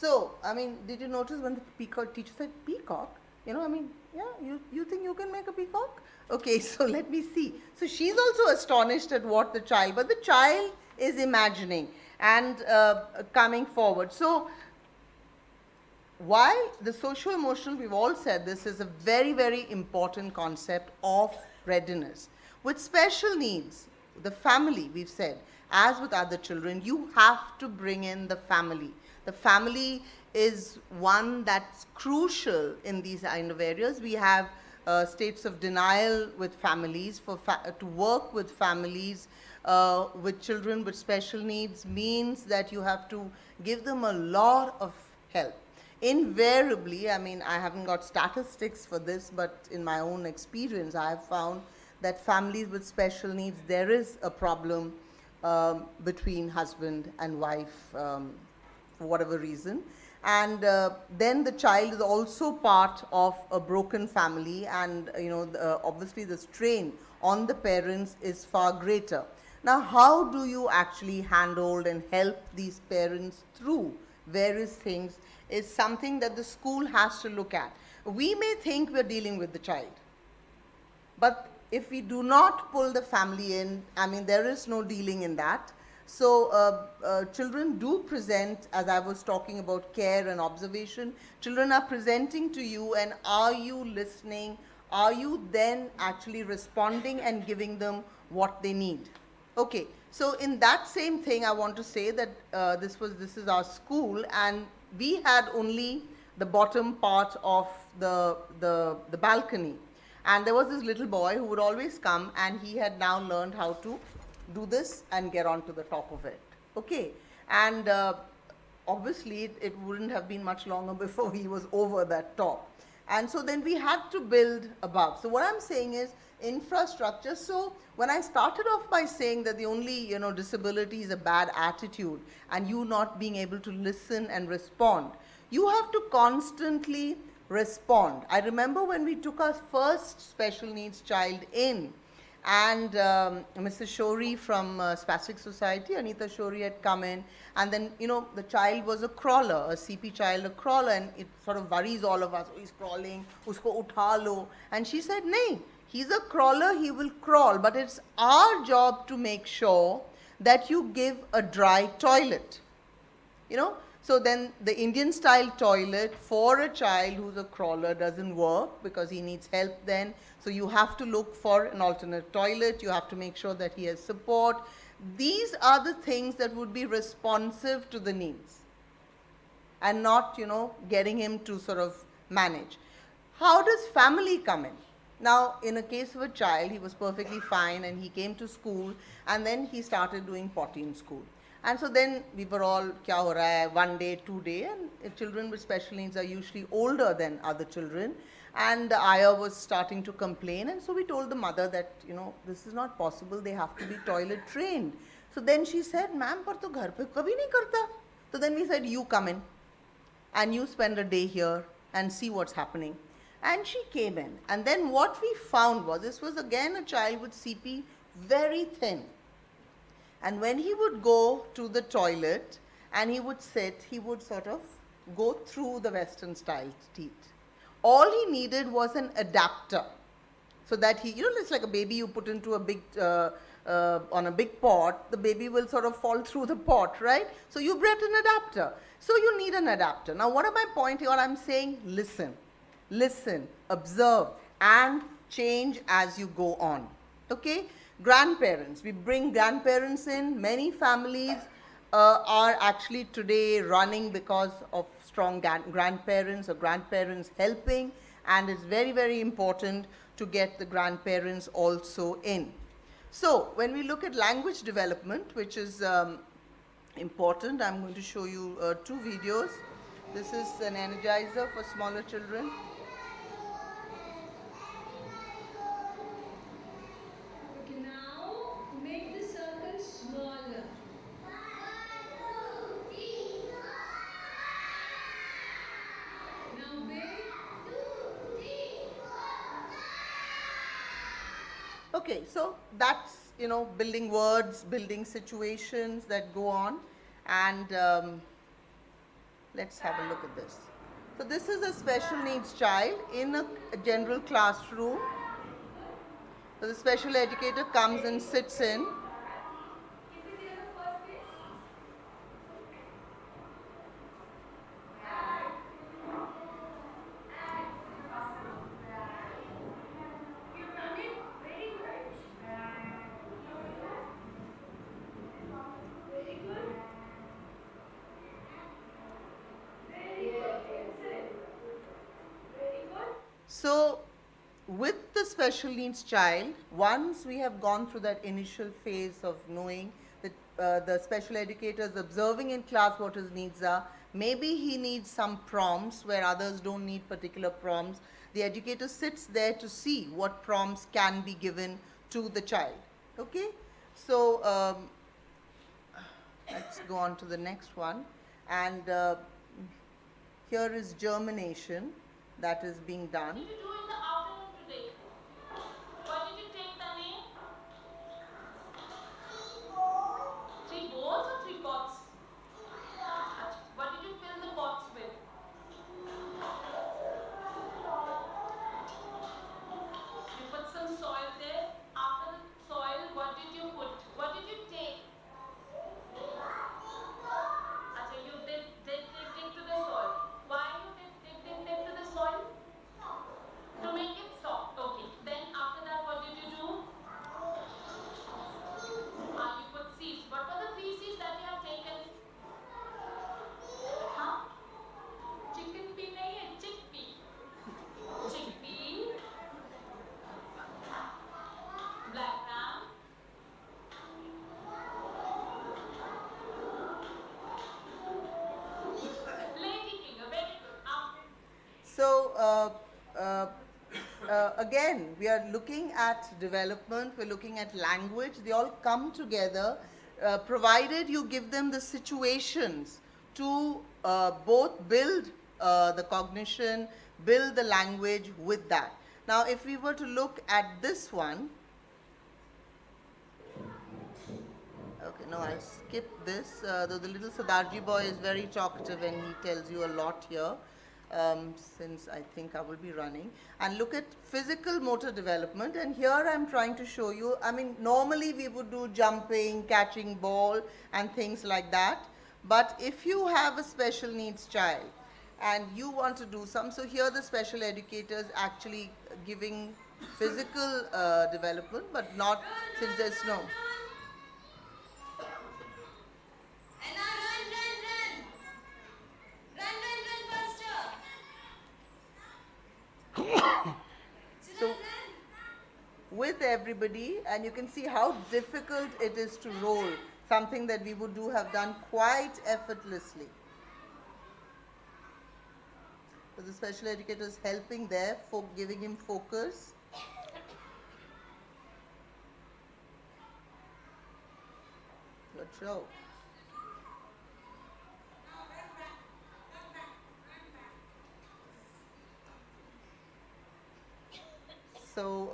So, I mean, did you notice when the peacock teacher said peacock? You know, I mean, yeah, you think you can make a peacock? Okay, so let me see. So she's also astonished at what the child, but the child is imagining and coming forward. So while the social emotional, we've all said this is a very, very important concept of readiness. With special needs, the family, we've said, as with other children, you have to bring in the family. The family is one that's crucial in these kind of areas. We have states of denial with families. To work with families with children with special needs means that you have to give them a lot of help. Invariably, I mean, I haven't got statistics for this, but in my own experience, I have found that families with special needs, there is a problem between husband and wife for whatever reason. And then the child is also part of a broken family, and obviously the strain on the parents is far greater. Now, how do you actually handhold and help these parents through various things is something that the school has to look at. We may think we're dealing with the child, but if we do not pull the family in, I mean, there is no dealing in that. So children do present, as I was talking about care and observation, children are presenting to you, and are you listening? Are you then actually responding and giving them what they need? Okay, so in that same thing, I want to say that this is our school, and we had only the bottom part of the balcony. And there was this little boy who would always come, and he had now learned how to do this and get onto the top of it. Okay, and obviously it wouldn't have been much longer before he was over that top. And so then we had to build above. So what I'm saying is infrastructure. So when I started off by saying that the only disability is a bad attitude and you not being able to listen and respond, you have to constantly respond. I remember when we took our first special needs child in, and Mrs. Shori from Spastic Society, Anita Shori, had come in, and then the child was a crawler, a CP child, a crawler, and it sort of worries all of us. Oh, he's crawling, usko utha lo. And she said, "Nahi, he's a crawler, he will crawl, but it's our job to make sure that you give a dry toilet." So then the Indian style toilet for a child who's a crawler doesn't work because he needs help then. So you have to look for an alternate toilet. You have to make sure that he has support. These are the things that would be responsive to the needs and not, getting him to sort of manage. How does family come in? Now, in a case of a child, he was perfectly fine and he came to school, and then he started doing potty in school. And so then we were all, kya ho raha hai, 1 day, 2 day, and children with special needs are usually older than other children. And the ayah was starting to complain, and so we told the mother that, this is not possible, they have to be toilet trained. So then she said, "Ma'am, par to ghar pe kabhi nahi karta." So then we said, "You come in, and you spend a day here and see what's happening." And she came in, and then what we found was, this was again a child with CP, very thin. And when he would go to the toilet and he would sit, he would sort of go through the Western style teeth. All he needed was an adapter, so that he, it's like a baby you put into a big, on a big pot, the baby will sort of fall through the pot, right? So you brought an adapter. So you need an adapter. Now what am I pointing out? I'm saying listen, observe, and change as you go on. Okay? Grandparents, we bring grandparents in. Many families are actually today running because of strong grandparents or grandparents helping, and it's very, very important to get the grandparents also in. So when we look at language development, which is important, I'm going to show you 2 videos. This is an energizer for smaller children. Okay, so that's, building words, building situations that go on. And Let's have a look at this. So this is a special needs child in a general classroom. So the special educator comes and sits in. So with the special needs child, once we have gone through that initial phase of knowing that the special educator is observing in class what his needs are, maybe he needs some prompts where others don't need particular prompts. The educator sits there to see what prompts can be given to the child. Okay? So let's go on to the next one. And here is germination that is being done. What did you do in the afternoon today? What did you take the name? 3 bowls or 3 pots? What did you fill the pots with? You put some soil there. After the soil, what did you put? What did you take? Acha, you did take to the soil. Why you did take to the soil? To make it soft. Okay. Then after that, what did you do? You put seeds. What were the 3 seeds that you have taken? Huh? Chickpea nahi hai, chickpea. Chickpea, black gram, ladyfinger. Very good. So again, we are looking at development, we're looking at language, they all come together provided you give them the situations to both build the cognition, build the language with that. Now if we were to look at this one, okay, no, I'll skip this, though the little Sadarji boy is very talkative and he tells you a lot here. Since I think I will be running, and look at physical motor development, and here I'm trying to show you, I mean normally we would do jumping, catching ball and things like that, but if you have a special needs child and you want to do some, so here the special educator is actually giving physical development, but not, since there's no. So with everybody, and you can see how difficult it is to roll, something that we would have done quite effortlessly. So the special educator is helping there, for giving him focus. Good show. So,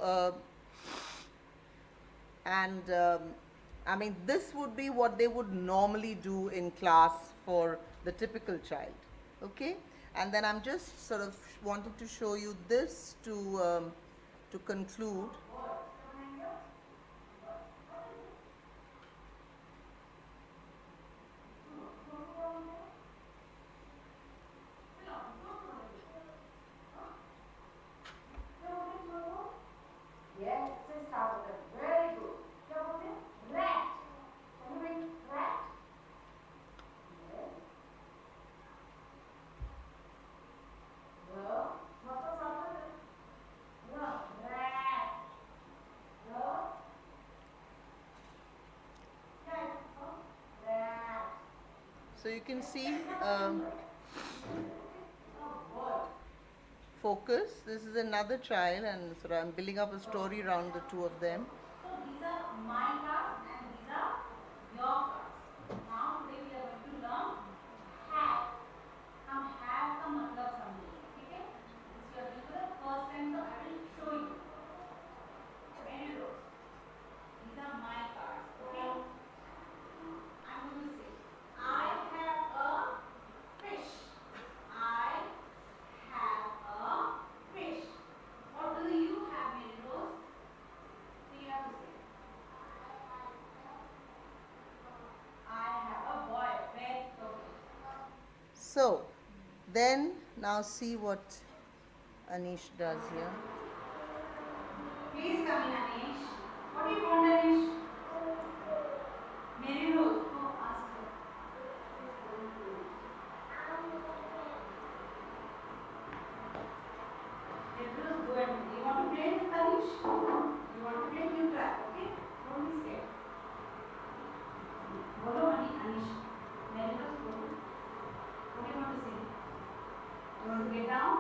I mean, this would be what they would normally do in class for the typical child, okay? And then I'm just sort of wanting to show you this to conclude. So you can see focus. This is another child, and so I'm building up a story around the two of them. So these are my cards and these are your cards. Now today we are going to learn have. हम have का मतलब समझेंगे, ठीक है? This you are doing for the first time, so I will show you. Very good. These are my cards, okay? I'm going to say I have a fish. Then now see what Anish does here. Please come in, Anish. What do you want, Anish? Mary Rose. Oh, ask her. Mary Rose, go and you want to play with Anish? You want to play? You try, okay? Don't be scared. Bolo, Anish. Mary Rose, bolo. What do you want to say? You want to get down?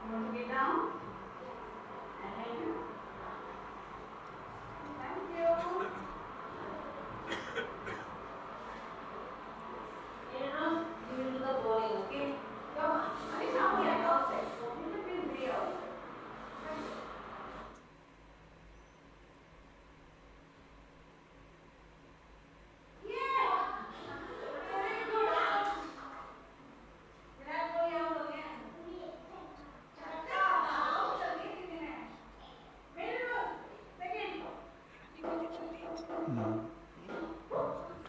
You want to get down? I'll help you. Thank you. Rose, you will do the bowling, okay? Come on. Anish, come here, outside. You will be free outside.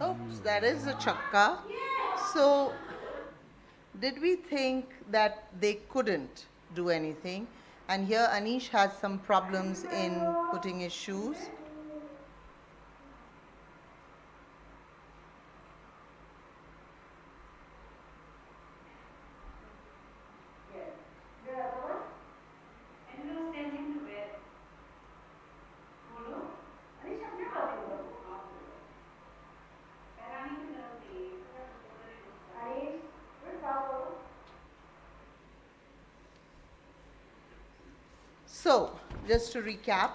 Oops, that is a chakka. So, did we think that they couldn't do anything? And here Anish has some problems in putting his shoes. So, just to recap,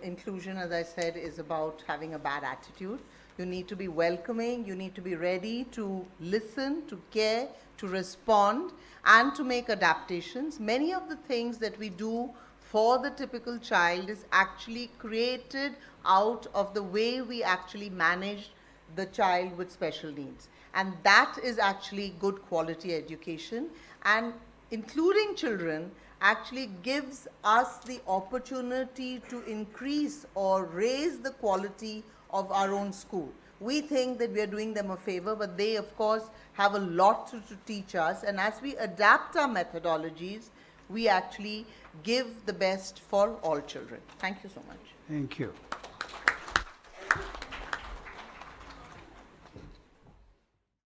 inclusion, as I said, is about having a bad attitude. You need to be welcoming, you need to be ready to listen, to care, to respond, and to make adaptations. Many of the things that we do for the typical child is actually created out of the way we actually manage the child with special needs. And that is actually good quality education. And including children actually gives us the opportunity to increase or raise the quality of our own school. We think that we are doing them a favor, but they, of course, have a lot to teach us. And as we adapt our methodologies, we actually give the best for all children. Thank you so much. Thank you.